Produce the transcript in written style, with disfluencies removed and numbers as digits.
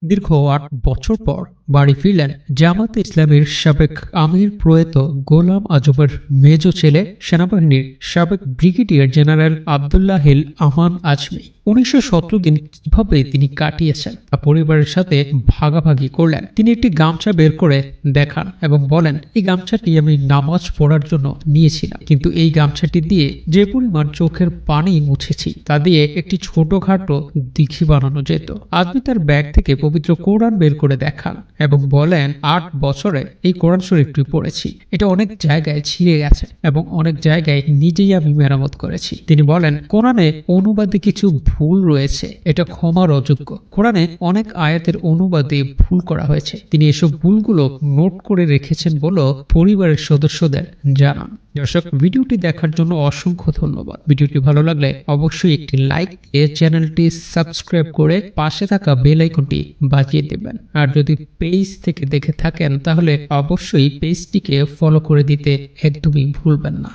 দীর্ঘ ৮ বছর পর বাড়ি ফিরলেন জামায়াতে ইসলামীর সাবেক আমির প্রয়াত গোলাম আজমের মেজ ছেলে সেনাবাহিনীর সাবেক ব্রিগেডিয়ার জেনারেল আবদুল্লাহ হিল আমান আজমি। ১৯১৭ দিন কিভাবে তিনি কাটিয়েছেন তা পরিবারের সাথে ভাগাভাগি করলেন। তিনি একটি গামছা বের করে দেখান এবং বলেন, এই গামছাটি আমি নামাজ পড়ার জন্য নিয়েছিলাম, কিন্তু এই গামছাটি দিয়ে যে পরিমাণ চোখের পানি মুছেছি তা দিয়ে একটি ছোটখাটো দিঘি বানানো যেত। আজমি তার ব্যাগ থেকে পবিত্র কোরআন বের করে দেখান এবং বলেন, ৮ বছরে এই কোরআন শরীফটি পড়েছি। এটা অনেক জায়গায় ছিঁড়ে গেছে এবং অনেক জায়গায় নিজেই আমি মেরামত করেছি। তিনি বলেন, কোরআনে অনুবাদে কিছু ভুল রয়েছে, এটা ক্ষমার অযোগ্য। কোরআনে অনেক আয়াতের অনুবাদে ভুল করা হয়েছে। তিনি এসব ভুলগুলো নোট করে রেখেছেন বলেও পরিবারের সদস্যদের জানান। দর্শক, ভিডিওটি দেখার জন্য অসংখ্য ধন্যবাদ। ভিডিওটি ভালো লাগলে অবশ্যই একটি লাইক দিয়ে চ্যানেলটি সাবস্ক্রাইব করে পাশে থাকা বেল আইকনটি বাজিয়ে দেবেন। আর যদি পেজ থেকে দেখে থাকেন তাহলে অবশ্যই পেজটিকে ফলো করে দিতে একদমই ভুলবেন না।